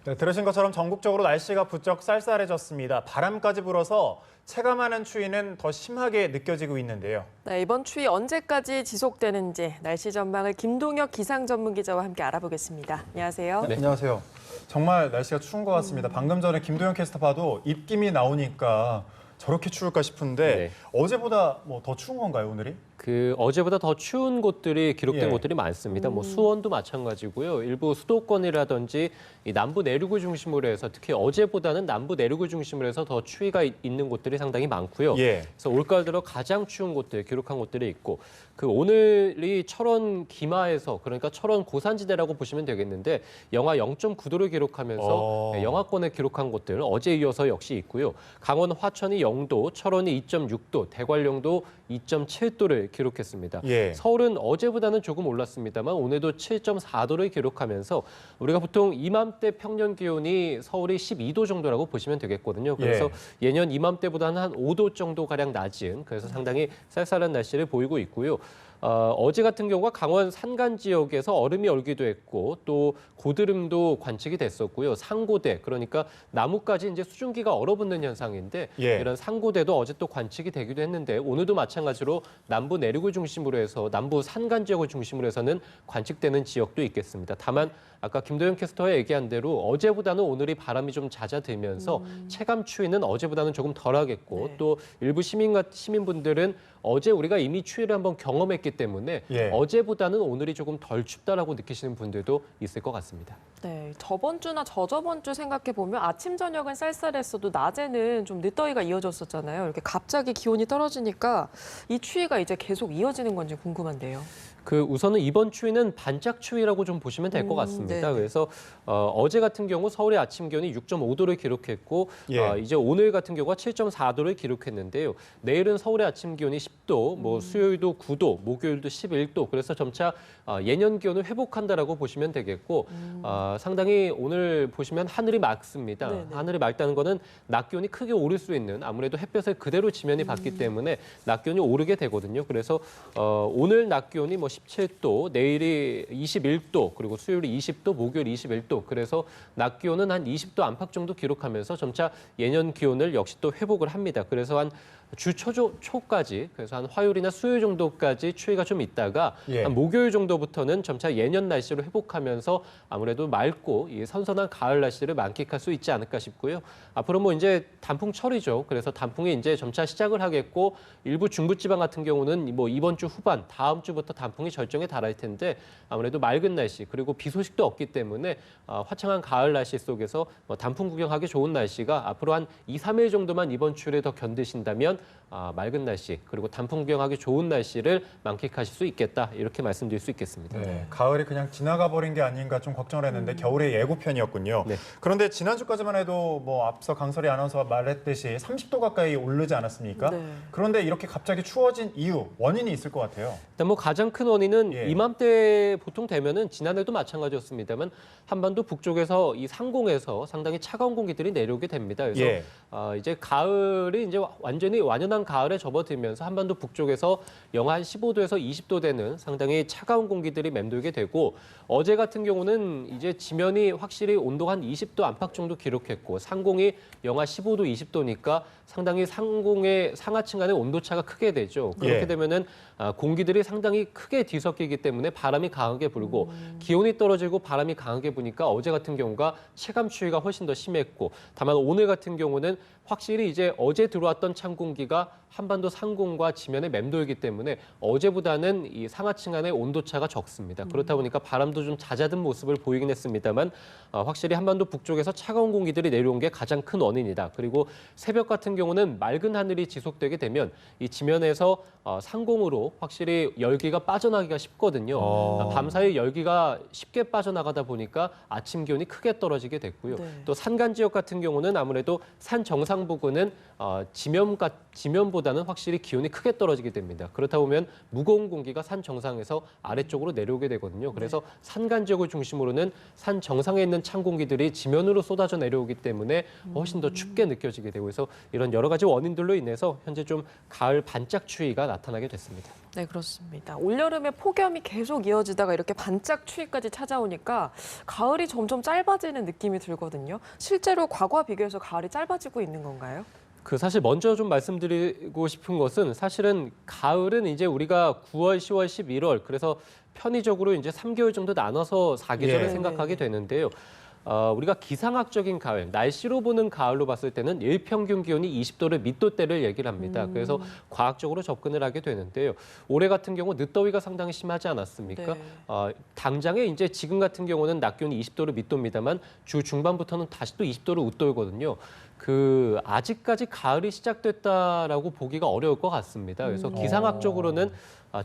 네, 들으신 것처럼 전국적으로 날씨가 부쩍 쌀쌀해졌습니다. 바람까지 불어서 체감하는 추위는 더 심하게 느껴지고 있는데요. 네, 이번 추위 언제까지 지속되는지 날씨 전망을 김동혁 기상 전문 기자와 함께 알아보겠습니다. 안녕하세요. 네, 안녕하세요. 정말 날씨가 추운 것 같습니다. 방금 전에 김도영 캐스터 봐도 입김이 나오니까 저렇게 추울까 싶은데 네. 어제보다 뭐 더 추운 건가요, 오늘이? 어제보다 더 추운 곳들이 기록된 예. 곳들이 많습니다. 뭐 수원도 마찬가지고요. 일부 수도권이라든지 이 남부 내륙을 중심으로 해서 특히 어제보다는 남부 내륙을 중심으로 해서 더 추위가 있는 곳들이 상당히 많고요. 예. 그래서 올가을 들어 가장 추운 곳들 기록한 곳들이 있고 오늘이 철원 기마에서 그러니까 철원 고산지대라고 보시면 되겠는데 영하 0.9도를 기록하면서 영하권을 기록한 곳들 어제 이어서 역시 있고요. 강원 화천이 0도, 철원이 2.6도, 대관령도 2.7도를 기록했습니다. 예. 서울은 어제보다는 조금 올랐습니다만 오늘도 7.4도를 기록하면서 우리가 보통 이맘때 평년 기온이 서울이 12도 정도라고 보시면 되겠거든요. 그래서 예년 이맘때보다는 한 5도 정도 가량 낮은 그래서 상당히 쌀쌀한 날씨를 보이고 있고요. 어제 같은 경우가 강원 산간 지역에서 얼음이 얼기도 했고 또 고드름도 관측이 됐었고요. 상고대 그러니까 나무까지 이제 수증기가 얼어붙는 현상인데 이런 상고대도 어제 또 관측이 되기도 했는데 오늘도 마찬가지로 남부 내륙을 중심으로 해서 남부 산간 지역을 중심으로 해서는 관측되는 지역도 있겠습니다. 다만 아까 김도영 캐스터가 얘기한 대로 어제보다는 오늘이 바람이 좀 잦아들면서 체감 추위는 어제보다는 조금 덜하겠고 또 일부 시민분들은 어제 우리가 이미 추위를 한번 경험했기 때문에 어제보다는 오늘이 조금 덜 춥다라고 느끼시는 분들도 있을 것 같습니다. 네, 저번 주나 저저번 주 생각해 보면 아침 저녁은 쌀쌀했어도 낮에는 좀 늦더위가 이어졌었잖아요. 이렇게 갑자기 기온이 떨어지니까 이 추위가 이제 계속 이어지는 건지 궁금한데요. 우선은 이번 추위는 반짝 추위라고 좀 보시면 될 것 같습니다. 그래서 어제 같은 경우 서울의 아침 기온이 6.5도를 기록했고 이제 오늘 같은 경우가 7.4도를 기록했는데요. 내일은 서울의 아침 기온이 10도, 뭐 수요일도 9도, 목요일도 11도. 그래서 점차 예년 기온을 회복한다라고 보시면 되겠고 상당히 오늘 보시면 하늘이 맑습니다. 하늘이 맑다는 거는 낮 기온이 크게 오를 수 있는 아무래도 햇볕을 그대로 지면이 받기 때문에 낮 기온이 오르게 되거든요. 그래서 오늘 낮 기온이 뭐 17도, 내일이 21도, 그리고 수요일이 20도, 목요일 21도. 그래서 낮 기온은 한 20도 안팎 정도 기록하면서 점차 예년 기온을 역시 또 회복을 합니다. 그래서 한 주 초까지, 그래서 한 화요일이나 수요일 정도까지 추위가 좀 있다가 한 목요일 정도부터는 점차 예년 날씨로 회복하면서 아무래도 맑고 이 선선한 가을 날씨를 만끽할 수 있지 않을까 싶고요. 앞으로 뭐 이제 단풍철이죠. 그래서 단풍이 이제 점차 시작을 하겠고 일부 중부지방 같은 경우는 뭐 이번 주 후반, 다음 주부터 단풍이 절정에 달할 텐데 아무래도 맑은 날씨 그리고 비 소식도 없기 때문에 화창한 가을 날씨 속에서 뭐 단풍 구경하기 좋은 날씨가 앞으로 한 2, 3일 정도만 이번 추위를 더 견디신다면 맑은 날씨 그리고 단풍 구경하기 좋은 날씨를 만끽하실 수 있겠다 이렇게 말씀드릴 수 있겠습니다. 네, 가을이 그냥 지나가 버린 게 아닌가 좀 걱정을 했는데 겨울의 예고편이었군요. 그런데 지난주까지만 해도 뭐 앞서 강설이 아나운서가 말했듯이 30도 가까이 오르지 않았습니까? 그런데 이렇게 갑자기 추워진 이유, 원인이 있을 것 같아요. 일단 뭐 가장 큰 원인은 이맘때 보통 되면은 지난해도 마찬가지였습니다만 한반도 북쪽에서 이 상공에서 상당히 차가운 공기들이 내려오게 됩니다. 그래서 이제 가을이 이제 완전히 완연한 가을에 접어들면서 한반도 북쪽에서 영하 한 15도에서 20도 되는 상당히 차가운 공기들이 맴돌게 되고 어제 같은 경우는 이제 지면이 확실히 온도가 한 20도 안팎 정도 기록했고 상공이 영하 15도, 20도니까 상당히 상공의 상하층 간의 온도차가 크게 되죠. 그렇게 되면은 공기들이 상당히 크게 뒤섞이기 때문에 바람이 강하게 불고 기온이 떨어지고 바람이 강하게 부니까 어제 같은 경우가 체감 추위가 훨씬 더 심했고 다만 오늘 같은 경우는 확실히 이제 어제 들어왔던 찬 공기가 한반도 상공과 지면에 맴돌기 때문에 어제보다는 이 상하층 간의 온도차가 적습니다. 그렇다 보니까 바람도 좀 잦아든 모습을 보이긴 했습니다만 확실히 한반도 북쪽에서 차가운 공기들이 내려온 게 가장 큰 원인이다. 그리고 새벽 같은 경우는 맑은 하늘이 지속되게 되면 이 지면에서 상공으로 확실히 열기가 빠져나가기가 쉽거든요. 밤사이 열기가 쉽게 빠져나가다 보니까 아침 기온이 크게 떨어지게 됐고요. 또 산간 지역 같은 경우는 아무래도 산 정상 부근은 지면보다는 확실히 기온이 크게 떨어지게 됩니다. 그렇다 보면 무거운 공기가 산 정상에서 아래쪽으로 내려오게 되거든요. 그래서 산간 지역을 중심으로는 산 정상에 있는 찬 공기들이 지면으로 쏟아져 내려오기 때문에 훨씬 더 춥게 느껴지게 되고 해서 이런 여러 가지 원인들로 인해서 현재 좀 가을 반짝 추위가 나타나게 됐습니다. 네, 그렇습니다. 올여름에 폭염이 계속 이어지다가 이렇게 반짝 추위까지 찾아오니까 가을이 점점 짧아지는 느낌이 들거든요. 실제로 과거와 비교해서 가을이 짧아지고 있는 건가요? 사실 먼저 좀 말씀드리고 싶은 것은 사실은 가을은 이제 우리가 9월, 10월, 11월 그래서 편의적으로 이제 3개월 정도 나눠서 사계절을 예. 생각하게 되는데요. 우리가 기상학적인 가을, 날씨로 보는 가을로 봤을 때는 일평균 기온이 20도를 밑도 때를 얘기를 합니다. 그래서 과학적으로 접근을 하게 되는데요. 올해 같은 경우 늦더위가 상당히 심하지 않았습니까? 네. 당장에 이제 지금 같은 경우는 낮 기온이 20도를 밑도입니다만 주 중반부터는 다시 또 20도를 웃돌거든요. 아직까지 가을이 시작됐다라고 보기가 어려울 것 같습니다. 그래서 기상학적으로는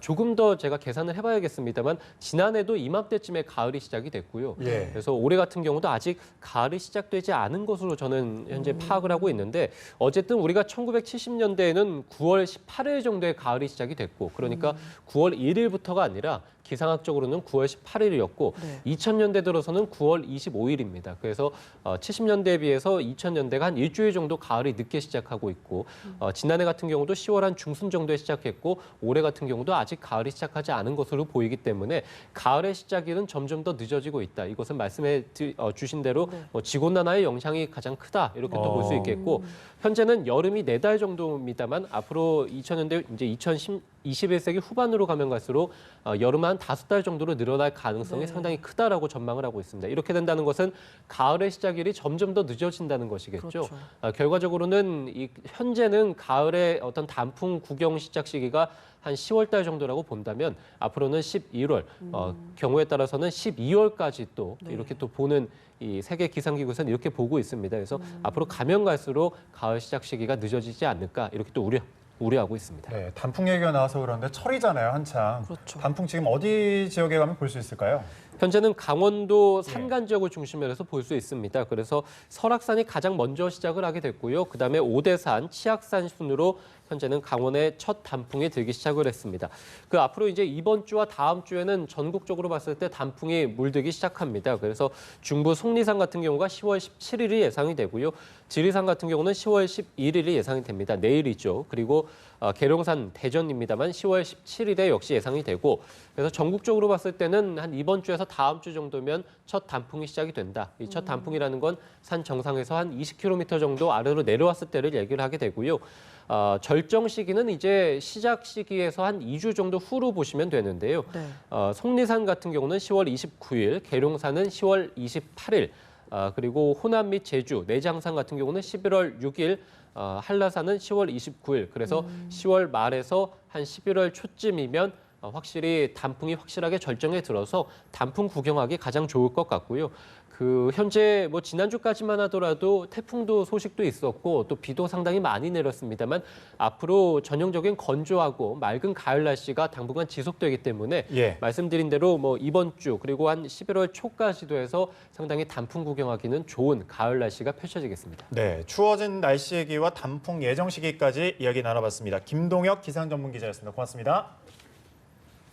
조금 더 제가 계산을 해봐야겠습니다만 지난해도 이맘때쯤에 가을이 시작이 됐고요. 예. 그래서 올해 같은 경우도 아직 가을이 시작되지 않은 것으로 저는 현재 파악을 하고 있는데 어쨌든 우리가 1970년대에는 9월 18일 정도에 가을이 시작이 됐고 그러니까 9월 1일부터가 아니라 기상학적으로는 9월 18일이었고 네. 2000년대 들어서는 9월 25일입니다. 그래서 70년대에 비해서 2000년대가 한 일주일 정도 가을이 늦게 시작하고 있고 지난해 같은 경우도 10월 한 중순 정도에 시작했고 올해 같은 경우도 아직 가을이 시작하지 않은 것으로 보이기 때문에 가을의 시작일은 점점 더 늦어지고 있다. 이것은 말씀해 주신 대로 지구온난화의 영향이 가장 크다. 이렇게 또 볼 수 있겠고 현재는 여름이 4달 정도입니다만 앞으로 2000년대 이제 21세기 후반으로 가면 갈수록 여름 한 5달 정도로 늘어날 가능성이 상당히 크다라고 전망을 하고 있습니다. 이렇게 된다는 것은 가을의 시작일이 점점 더 늦어진다는 것이겠죠. 그렇죠. 결과적으로는 현재는 가을의 어떤 단풍 구경 시작 시기가 한 10월 달 정도라고 본다면 앞으로는 11월, 경우에 따라서는 12월까지 또 이렇게 또 보는 이 세계 기상기구에서는 이렇게 보고 있습니다. 그래서 앞으로 가면 갈수록 가을 시작 시기가 늦어지지 않을까 이렇게 또 우려하고 있습니다. 네, 단풍 얘기가 나와서 그런데 철이잖아요, 한창. 그렇죠. 단풍 지금 어디 지역에 가면 볼 수 있을까요? 현재는 강원도 산간 지역을 중심으로 해서 볼 수 있습니다. 그래서 설악산이 가장 먼저 시작을 하게 됐고요. 그다음에 오대산, 치악산 순으로 현재는 강원의 첫 단풍이 들기 시작을 했습니다. 앞으로 이제 이번 주와 다음 주에는 전국적으로 봤을 때 단풍이 물들기 시작합니다. 그래서 중부 속리산 같은 경우가 10월 17일이 예상이 되고요. 지리산 같은 경우는 10월 11일이 예상이 됩니다. 내일이죠. 그리고 계룡산 대전입니다만 10월 17일에 역시 예상이 되고 그래서 전국적으로 봤을 때는 한 이번 주에서 다음 주 정도면 첫 단풍이 시작이 된다. 이 첫 단풍이라는 건 산 정상에서 한 20km 정도 아래로 내려왔을 때를 얘기를 하게 되고요. 절정 시기는 이제 시작 시기에서 한 2주 정도 후로 보시면 되는데요. 네. 속리산 같은 경우는 10월 29일, 계룡산은 10월 28일, 그리고 호남 및 제주, 내장산 같은 경우는 11월 6일, 한라산은 10월 29일. 그래서 10월 말에서 한 11월 초쯤이면 확실히 단풍이 확실하게 절정에 들어서 단풍 구경하기 가장 좋을 것 같고요. 현재 지난주까지만 하더라도 태풍도 소식도 있었고 또 비도 상당히 많이 내렸습니다만 앞으로 전형적인 건조하고 맑은 가을 날씨가 당분간 지속되기 때문에 말씀드린 대로 이번 주 그리고 한 11월 초까지도 해서 상당히 단풍 구경하기는 좋은 가을 날씨가 펼쳐지겠습니다. 네, 추워진 날씨 얘기와 단풍 예정 시기까지 이야기 나눠봤습니다. 김동혁 기상전문기자였습니다. 고맙습니다.